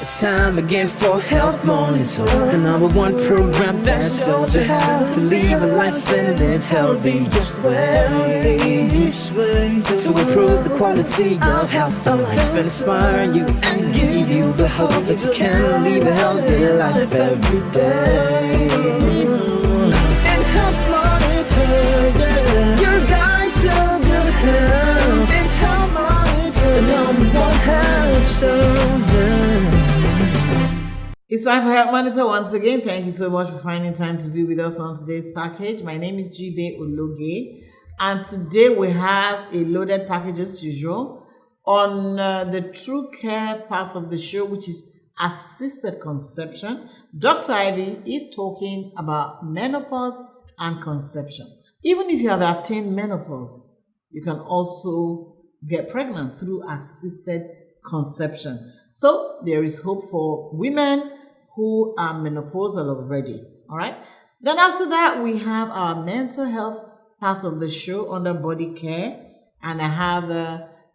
It's time again for Health Monitor, the #1 program that's so to help to live a life in its healthiest way, to improve the quality of health and life and inspire you and give you the hope that you can live a healthy life every day. It's Health Monitor, your guide to good health. It's Health Monitor, the #1 health show. It's time for Health Monitor once again. Thank you so much for finding time to be with us on today's package. My name is Jibe Ologe, and today we have a loaded package as usual on the True Care part of the show, which is assisted conception. Dr. Ivy is talking about menopause and conception. Even if you have attained menopause, you can also get pregnant through assisted conception. So there is hope for women who are menopausal already. All right. Then after that, we have our mental health part of the show under body care. And I have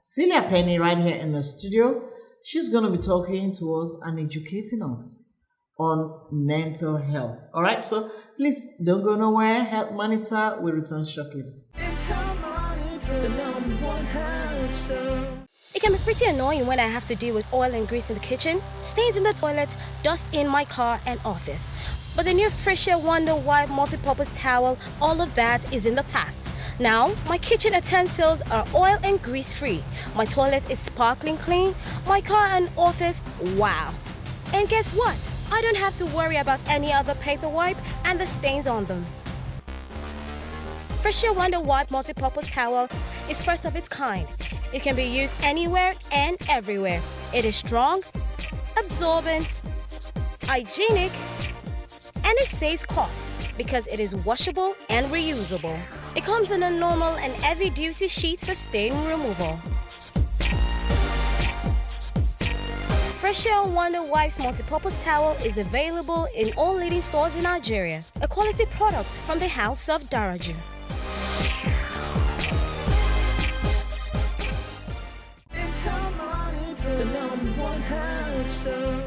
Celia Penny right here in the studio. She's going to be talking to us and educating us on mental health. All right. So please don't go nowhere. Health Monitor will return shortly. It's Health Monitor, the #1 health show. It can be pretty annoying when I have to deal with oil and grease in the kitchen, stains in the toilet, dust in my car and office. But the new Fresher Wonder Wipe multi-purpose towel, all of that is in the past. Now, my kitchen utensils are oil and grease free. My toilet is sparkling clean. My car and office, wow. And guess what? I don't have to worry about any other paper wipe and the stains on them. Fresher Wonder Wipe multi-purpose towel is first of its kind. It can be used anywhere and everywhere. It is strong, absorbent, hygienic, and it saves cost because it is washable and reusable. It comes in a normal and heavy-duty sheet for stain removal. Fresher Wonder Wipes multi-purpose towel is available in all leading stores in Nigeria. A quality product from the House of Daraju. The #1 health show.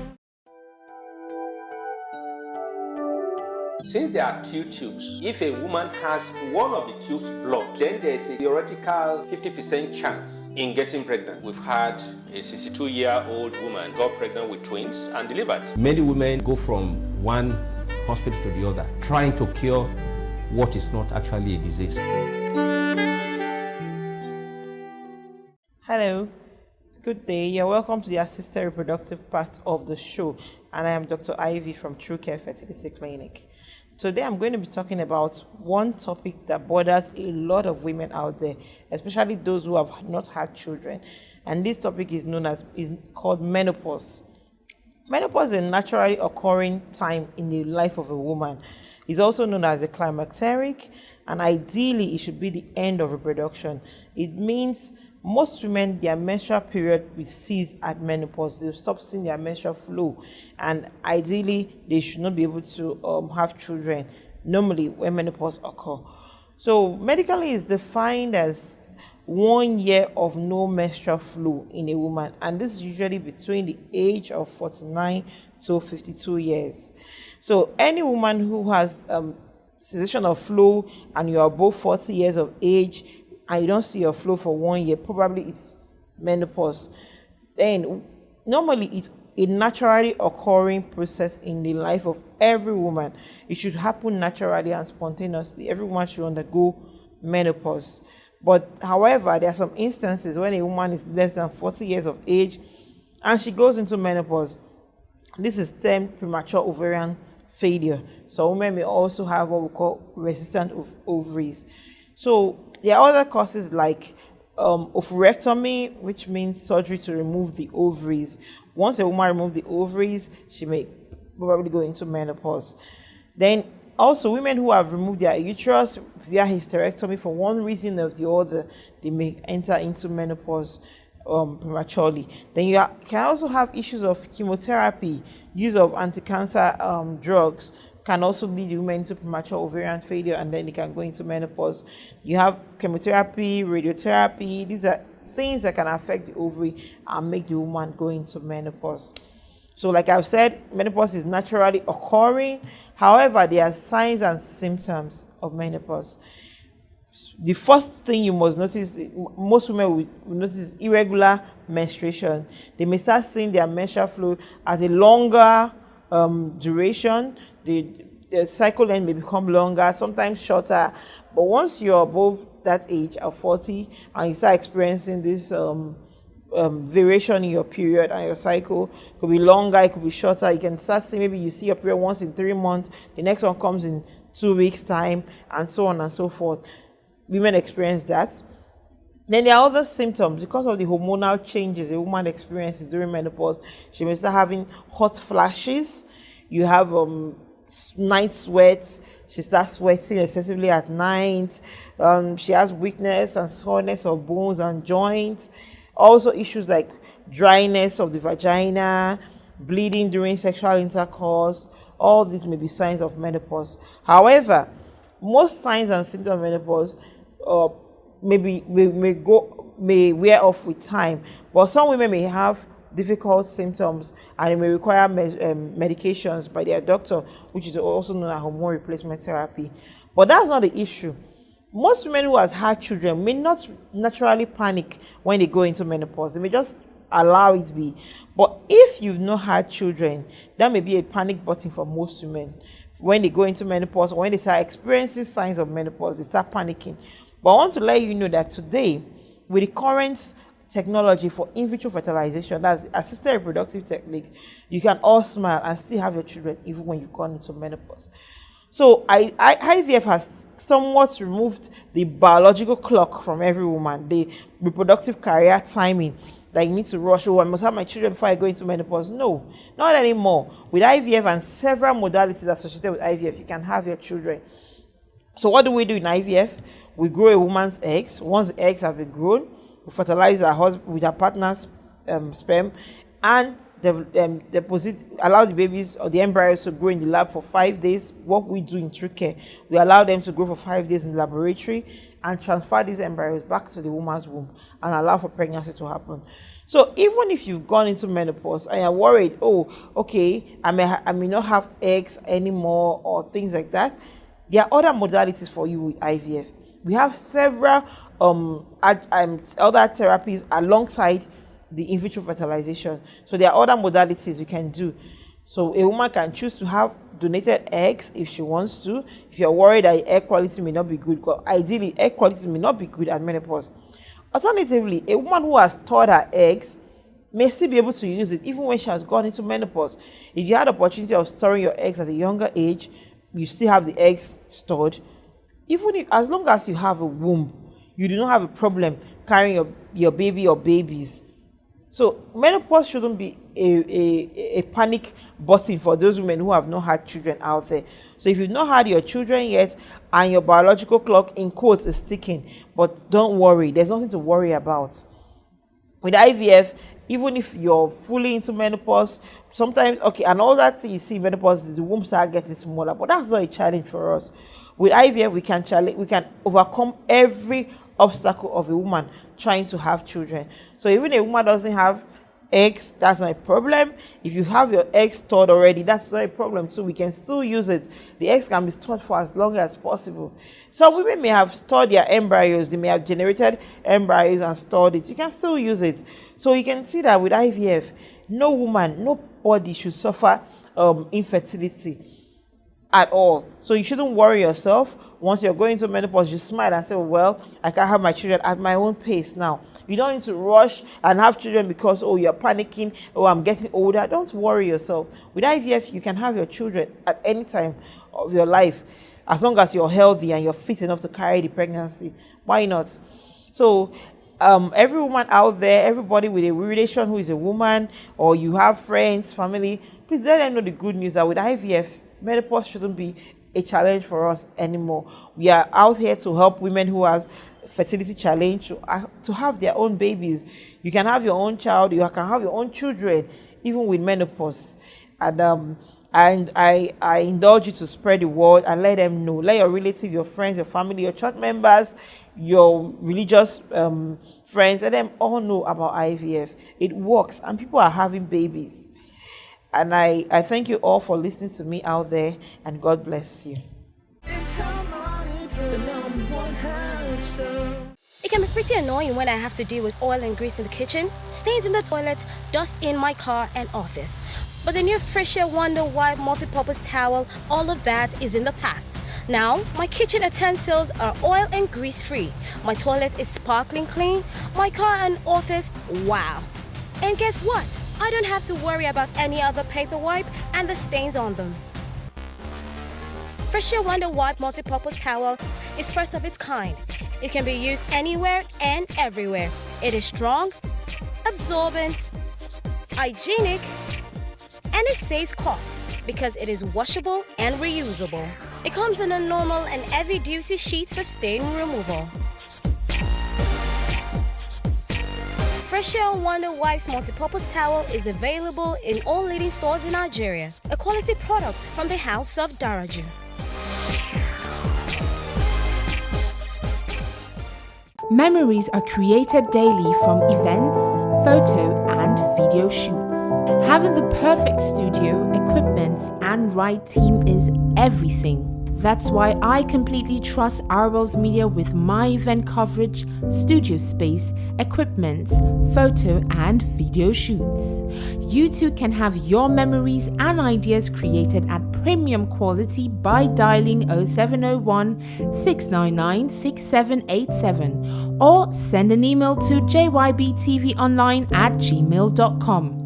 Since there are two tubes, if a woman has one of the tubes blocked, then there's a theoretical 50% chance in getting pregnant. We've had a 62-year-old woman got pregnant with twins and delivered. Many women go from one hospital to the other, trying to cure what is not actually a disease. Hello. Good day. You're welcome to the assisted reproductive part of the show, and I am Dr. Ivy from True Care Fertility Clinic. Today I'm going to be talking about one topic that bothers a lot of women out there, especially those who have not had children, and this topic is called menopause. Menopause is a naturally occurring time in the life of a woman. It's also known as a climacteric, and ideally it should be the end of reproduction. It means most women, their menstrual period will cease at menopause. They'll stop seeing their menstrual flow, and ideally they should not be able to have children normally when menopause occurs. So medically it's defined as 1 year of no menstrual flow in a woman, and this is usually between the age of 49 to 52 years. So any woman who has cessation of flow and you are above 40 years of age and you don't see your flow for 1 year, probably it's menopause. Then normally it's a naturally occurring process in the life of every woman. It should happen naturally and spontaneously. Every woman should undergo menopause. But however, there are some instances when a woman is less than 40 years of age and she goes into menopause. This is termed premature ovarian failure. So women may also have what we call resistant ovaries. So there are other causes like oophorectomy, which means surgery to remove the ovaries. Once a woman removes the ovaries, she may probably go into menopause. Then also women who have removed their uterus via hysterectomy for one reason or the other, they may enter into menopause prematurely. Then you can also have issues of chemotherapy, use of anti-cancer drugs can also lead women into premature ovarian failure, and then they can go into menopause. You have chemotherapy, radiotherapy. These are things that can affect the ovary and make the woman go into menopause. So like I've said, menopause is naturally occurring. However, there are signs and symptoms of menopause. The first thing you must notice, most women will notice, is irregular menstruation. They may start seeing their menstrual flow as a longer duration. The cycle length may become longer, sometimes shorter. But once you're above that age of 40 and you start experiencing this variation in your period and your cycle, it could be longer, it could be shorter. You can start seeing, maybe you see your period once in 3 months, the next one comes in 2 weeks time, and so on and so forth. Women experience that. Then there are other symptoms because of the hormonal changes a woman experiences during menopause. She may start having hot flashes. You have night sweats. She starts sweating excessively at night. She has weakness and soreness of bones and joints. Also issues like dryness of the vagina, bleeding during sexual intercourse. All these may be signs of menopause. However, most signs and symptoms of menopause may wear off with time, but some women may have difficult symptoms and they may require medications by their doctor, which is also known as hormone replacement therapy. But that's not the issue. Most women who have had children may not naturally panic when they go into menopause. They may just allow it be. But if you've not had children, that may be a panic button for most women. When they go into menopause, or when they start experiencing signs of menopause, they start panicking. But I want to let you know that today, with the current technology for in vitro fertilization, that's assisted reproductive techniques, you can all smile and still have your children even when you've gone into menopause. So IVF has somewhat removed the biological clock from every woman, the reproductive career timing that you need to rush. Oh, I must have my children before I go into menopause. No, not anymore. With IVF and several modalities associated with IVF, you can have your children. So what do we do in IVF? We grow a woman's eggs. Once the eggs have been grown, we fertilize our husband with our partner's sperm and deposit, allow the babies or the embryos to grow in the lab for 5 days. What we do in true care, we allow them to grow for 5 days in the laboratory and transfer these embryos back to the woman's womb and allow for pregnancy to happen. So even if you've gone into menopause and you're worried, oh, okay, I may not have eggs anymore or things like that, there are other modalities for you with IVF. We have several other therapies alongside the in vitro fertilization. So there are other modalities you can do. So a woman can choose to have donated eggs if she wants to. If you're worried that egg quality may not be good, because ideally egg quality may not be good at menopause. Alternatively, a woman who has stored her eggs may still be able to use it even when she has gone into menopause. If you had the opportunity of storing your eggs at a younger age, you still have the eggs stored. Even if, as long as you have a womb, you do not have a problem carrying your baby or babies. So menopause shouldn't be a panic button for those women who have not had children out there. So if you've not had your children yet and your biological clock in quotes is ticking, but don't worry, there's nothing to worry about. With IVF, even if you're fully into menopause, sometimes, okay, and all that you see in menopause, the womb start getting smaller, but that's not a challenge for us. With IVF, we can overcome every obstacle of a woman trying to have children. So even a woman doesn't have eggs, that's not a problem. If you have your eggs stored already, that's not a problem too. We can still use it. The eggs can be stored for as long as possible. So women may have stored their embryos, they may have generated embryos and stored it. You can still use it. So you can see that with IVF, nobody should suffer infertility at all. So you shouldn't worry yourself. Once you're going to menopause, you smile and say, well, I can have my children at my own pace now. You don't need to rush and have children because, oh, you're panicking, oh, I'm getting older. Don't worry yourself. With IVF, you can have your children at any time of your life, as long as you're healthy and you're fit enough to carry the pregnancy. Why not? So every woman out there, everybody with a relation who is a woman, or you have friends, family, please let them know the good news that with IVF, menopause shouldn't be a challenge for us anymore. We are out here to help women who has fertility challenge to have their own babies. You can have your own child, you can have your own children, even with menopause. And I indulge you to spread the word and let them know. Let your relatives, your friends, your family, your church members, your religious friends, let them all know about IVF. It works and people are having babies. And I thank you all for listening to me out there, and God bless you. It can be pretty annoying when I have to deal with oil and grease in the kitchen, stains in the toilet, dust in my car and office. But the new Fresher Wonder Wipe multi-purpose towel, all of that is in the past. Now, my kitchen utensils are oil and grease free. My toilet is sparkling clean. My car and office, wow. And guess what? I don't have to worry about any other paper wipe and the stains on them. Fresher Wonder Wipe multi-purpose towel is first of its kind. It can be used anywhere and everywhere. It is strong, absorbent, hygienic, and it saves cost because it is washable and reusable. It comes in a normal and heavy-duty sheet for stain removal. Fresher Wonder Wipes multi-purpose towel is available in all leading stores in Nigeria. A quality product from the House of Daraju. Memories are created daily from events, photo and video shoots. Having the perfect studio, equipment and right team is everything. That's why I completely trust Arwell's Media with my event coverage, studio space, equipment, photo and video shoots. You too can have your memories and ideas created at premium quality by dialing 0701 699 6787 or send an email to jybtvonline@gmail.com.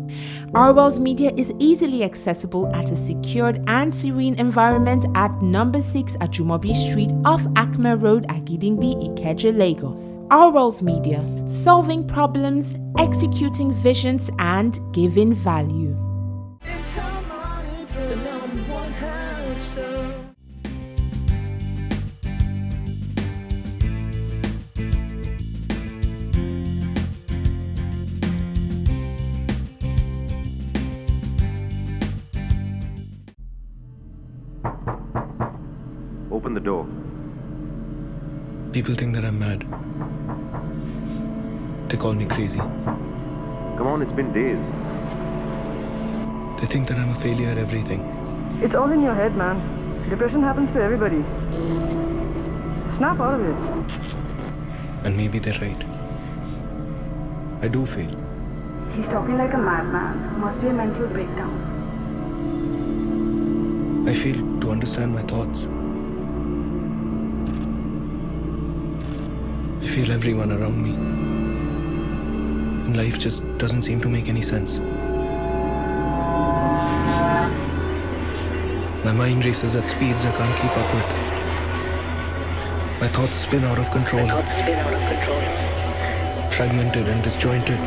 Arwell's Media is easily accessible at a secured and serene environment at number 6 Ajumobi Street off Akme Road, Agidingbi, Ikeja, Lagos. Arwell's Media, solving problems, executing visions and giving value. Open the door. People think that I'm mad. They call me crazy. Come on, it's been days. They think that I'm a failure at everything. It's all in your head, man. Depression happens to everybody. Snap out of it. And maybe they're right. I do fail. He's talking like a madman. Must be a mental breakdown. I fail to understand my thoughts. I feel everyone around me. And life just doesn't seem to make any sense. My mind races at speeds I can't keep up with. My thoughts spin out of control. Fragmented and disjointed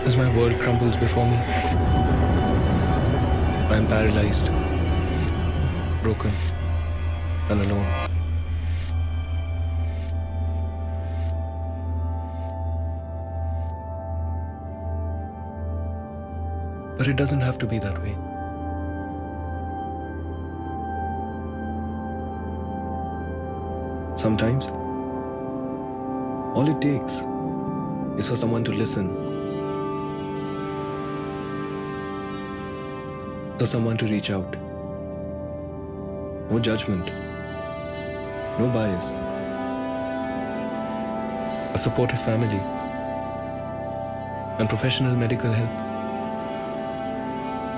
as my world crumbles before me. I am paralyzed, broken, and alone. But it doesn't have to be that way. Sometimes, all it takes is for someone to listen, for someone to reach out. No judgment, no bias. A supportive family and professional medical help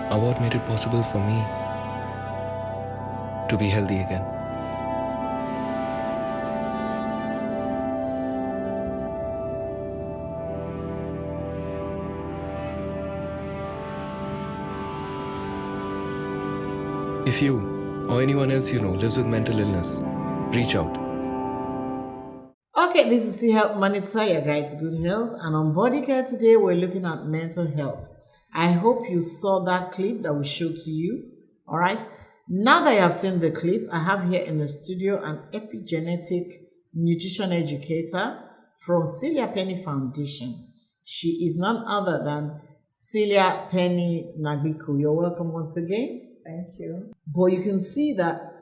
are what made it possible for me to be healthy again. If you or anyone else you know lives with mental illness, reach out. Okay, this is the Health Monitor, your guide to good health. And on Body Care today, we're looking at mental health. I hope you saw that clip that we showed to you. All right. Now that you have seen the clip, I have here in the studio an epigenetic nutrition educator from Celia Penny Foundation. She is none other than Celia Penny Nagbiko. You're welcome once again. Thank you. But you can see that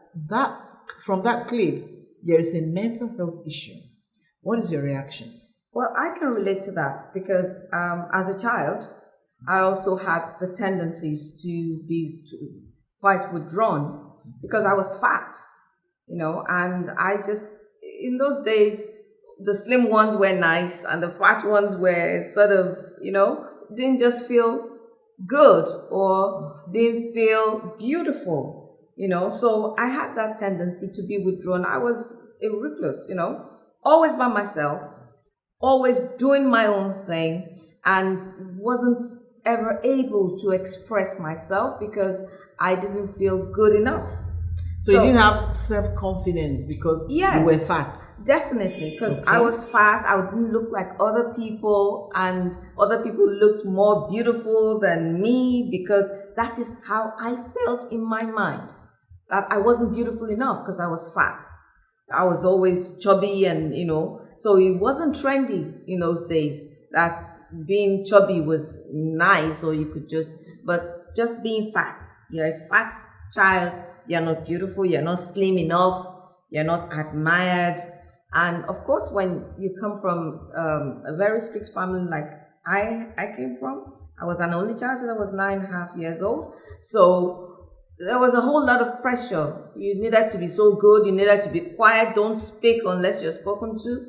from that clip, there is a mental health issue. What is your reaction? Well, I can relate to that because as a child, I also had the tendencies to be quite withdrawn because I was fat, and I just, in those days, the slim ones were nice and the fat ones were sort of, didn't just feel good or didn't feel beautiful, So I had that tendency to be withdrawn. I was a recluse, always by myself, always doing my own thing, and wasn't ever able to express myself because I didn't feel good enough. So you didn't have self-confidence because you were fat? Definitely, because I was fat. I didn't look like other people, and other people looked more beautiful than me because that is how I felt in my mind, that I wasn't beautiful enough because I was fat. I was always chubby and, so it wasn't trendy in those days that being chubby was nice, or you could but just being fat. You're a fat child. You're not beautiful, you're not slim enough, you're not admired. And of course, when you come from a very strict family like I came from, I was an only child till I was 9.5 years old. So there was a whole lot of pressure. You needed to be so good, you needed to be quiet, don't speak unless you're spoken to.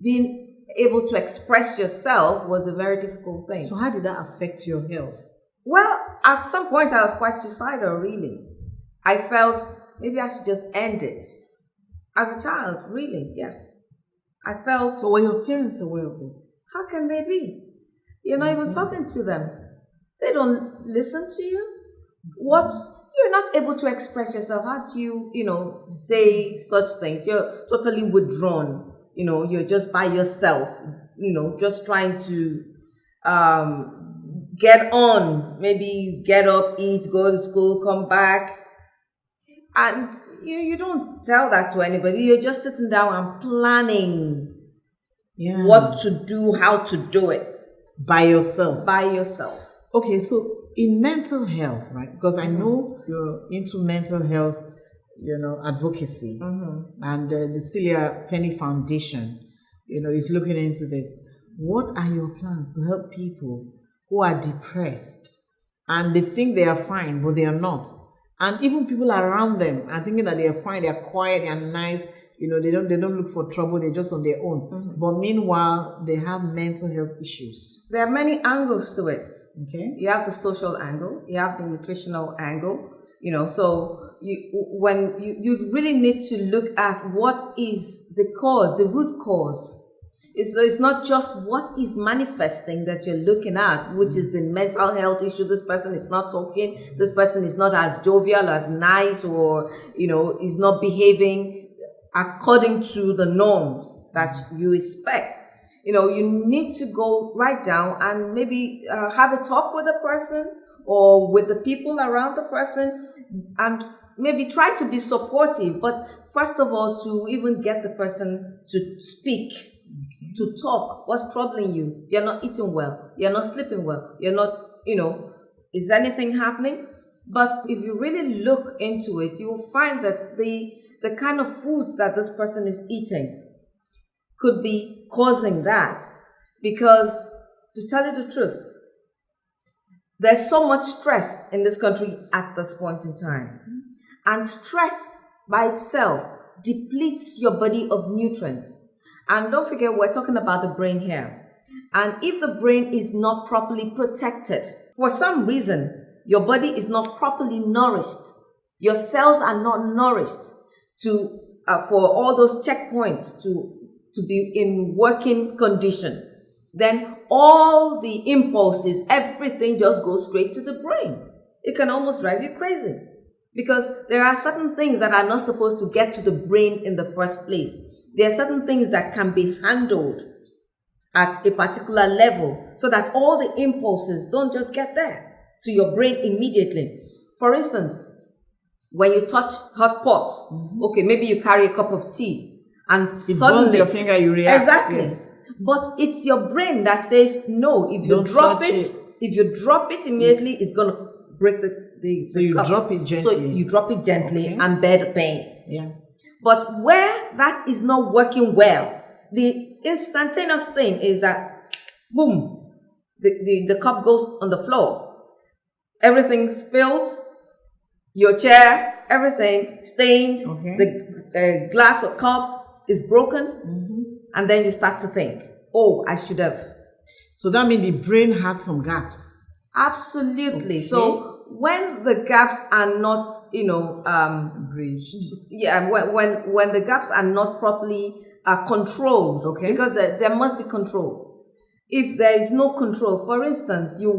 Being able to express yourself was a very difficult thing. So how did that affect your health? Well, at some point I was quite suicidal, really. I felt maybe I should just end it. As a child, really, yeah. I felt... But were your parents aware of this? How can they be? You're not even talking to them. They don't listen to you. You're not able to express yourself. How do you, say such things? You're totally withdrawn. You're just by yourself, just trying to get on. Maybe get up, eat, go to school, come back. And you don't tell that to anybody. You're just sitting down and planning what to do, how to do it. By yourself? By yourself. Okay, so in mental health, right? Because I know you're into mental health, advocacy. And the Celia Penny Foundation, is looking into this. What are your plans to help people who are depressed and they think they are fine, but they are not? And even people around them are thinking that they are fine, they are quiet, they are nice, they don't look for trouble, they're just on their own. But meanwhile, they have mental health issues. There are many angles to it. Okay. You have the social angle, you have the nutritional angle, so you really need to look at what is the cause, the root cause. It's not just what is manifesting that you're looking at, which is the mental health issue. This person is not talking. This person is not as jovial, as nice, or, is not behaving according to the norms that you expect. You need to go right down and maybe have a talk with the person or with the people around the person and maybe try to be supportive. But first of all, to even get the person to speak. To talk. What's troubling you? You're not eating well. You're not sleeping well. You're not, is anything happening? But if you really look into it, you will find that the kind of foods that this person is eating could be causing that. Because to tell you the truth, there's so much stress in this country at this point in time. And stress by itself depletes your body of nutrients. And don't forget, we're talking about the brain here. And if the brain is not properly protected, for some reason, your body is not properly nourished, your cells are not nourished for all those checkpoints to be in working condition, then all the impulses, everything just goes straight to the brain. It can almost drive you crazy because there are certain things that are not supposed to get to the brain in the first place. There are certain things that can be handled at a particular level so that all the impulses don't just get there to your brain immediately. For instance, when you touch hot pots, okay, maybe you carry a cup of tea and it suddenly burns your finger, you react. Exactly. Yes. But it's your brain that says no. If you drop it immediately, it's gonna break the So you cup. drop it gently. So you drop it gently and bear the pain. Yeah. But where that is not working well, the instantaneous thing is that, boom, the cup goes on the floor. Everything spilled, your chair, everything stained, the glass or cup is broken, and then you start to think, oh, I should have. So that means the brain had some gaps. Absolutely. So when the gaps are not, bridged. Yeah, when the gaps are not properly controlled, because there must be control. If there is no control, for instance, you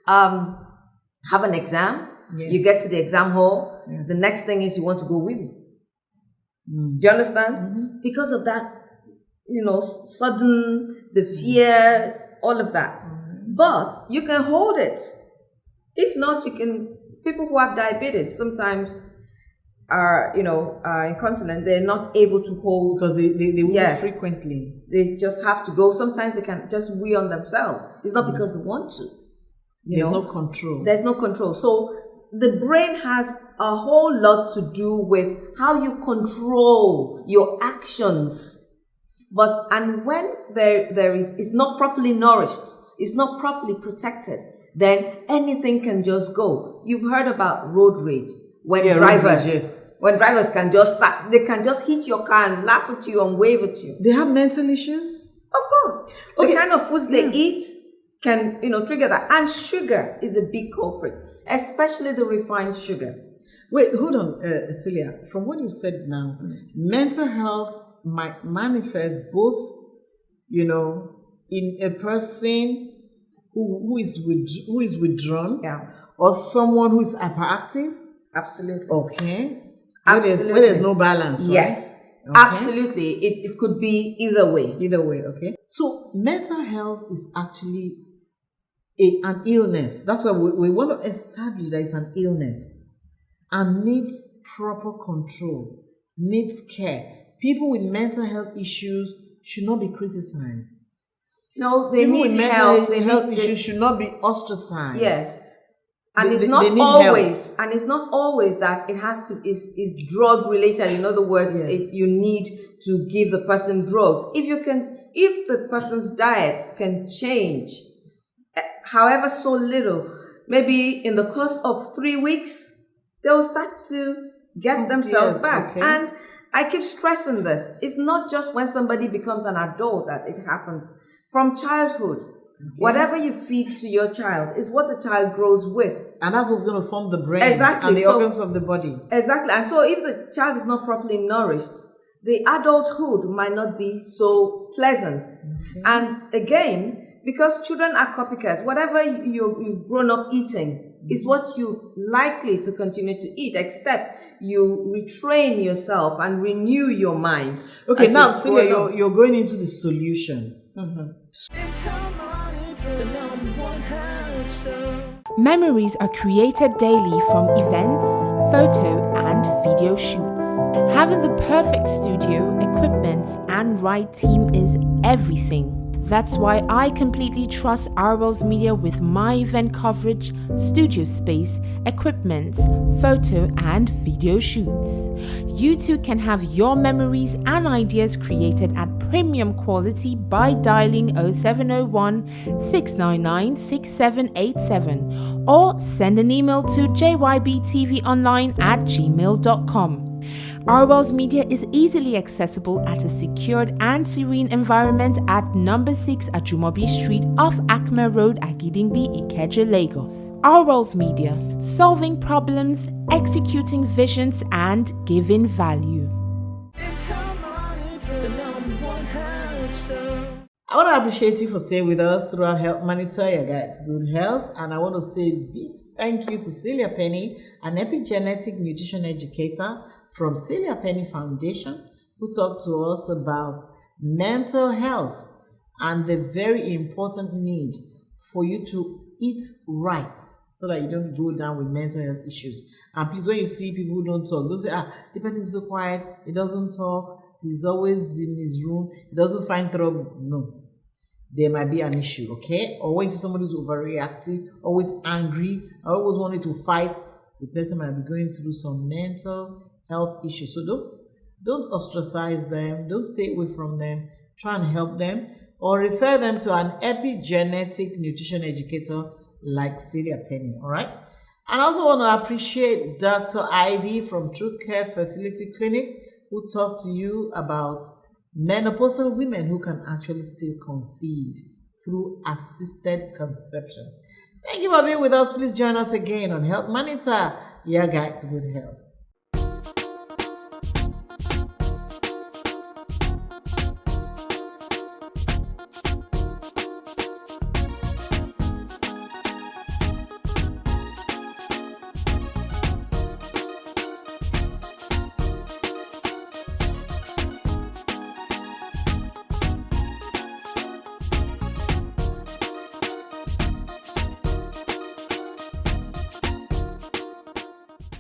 have an exam, you get to the exam hall, the next thing is you want to go wee-wee. Do you understand? Because of that, sudden, the fear, all of that. But you can hold it. If not, people who have diabetes sometimes are incontinent. They're not able to hold. Because they wee frequently. They just have to go. Sometimes they can just wee on themselves. It's not because they want to. There's no control. There's no control. So the brain has a whole lot to do with how you control your actions. And when it's not properly nourished, it's not properly protected, then anything can just go. You've heard about road rage. When drivers can just start, they can just hit your car and laugh at you and wave at you. They have mental issues? Of course. The kind of foods they eat can, trigger that. And sugar is a big culprit, especially the refined sugar. Wait, hold on, Celia. From what you said now, mental health might manifest both, in a person who is withdrawn, or someone who is hyperactive. Absolutely. Okay. Absolutely. Where there's no balance, right? Yes. Okay. Absolutely. It could be either way. Either way, okay. So mental health is actually an illness. That's why we want to establish that it's an illness and needs proper control, needs care. People with mental health issues should not be criticized. No, they People need with help. mental health issues should not be ostracized. Yes. And it's not always that it has to is drug related. In other words, you need to give the person drugs. If the person's diet can change, however so little, maybe in the course of 3 weeks, they will start to get themselves back. Okay. And I keep stressing this. It's not just when somebody becomes an adult that it happens. From childhood, whatever you feed to your child is what the child grows with. And that's what's going to form the brain and the organs of the body. Exactly. And so if the child is not properly nourished, the adulthood might not be so pleasant. And again, because children are copycats, whatever you've grown up eating is what you're likely to continue to eat, except you retrain yourself and renew your mind. Okay, now, Celia, you're going into the solution. Memories are created daily from events, photo and video shoots. Having the perfect studio, equipment and right team is everything. That's why I completely trust Arwell's Media with my event coverage, studio space, equipment, photo and video shoots. You too can have your memories and ideas created at premium quality by dialing 0701 699 6787 or send an email to jybtvonline@gmail.com. Arwell's Media is easily accessible at a secured and serene environment at number 6 Ajumobi Street off Acme Road, Agidingbi, Ikeja, Lagos. Arwell's Media, solving problems, executing visions and giving value. I want to appreciate you for staying with us throughout Health Monitor, your guide's good health. And I want to say a big thank you to Celia Penny, an epigenetic nutrition educator from Celia Penny Foundation, who talked to us about mental health and the very important need for you to eat right so that you don't go down with mental health issues. And please, when you see people who don't talk, don't say, the person is so quiet, he doesn't talk, he's always in his room, he doesn't find trouble. No, there might be an issue, okay? Or when you see somebody who's overreactive, always angry, always wanting to fight, the person might be going through some mental health issues. So don't ostracize them, don't stay away from them, try and help them. or refer them to an epigenetic nutrition educator like Celia Penny, all right? And I also want to appreciate Dr. Ivy from True Care Fertility Clinic, who talked to you about menopausal women who can actually still conceive through assisted conception. Thank you for being with us. Please join us again on Health Monitor, your guide to good health.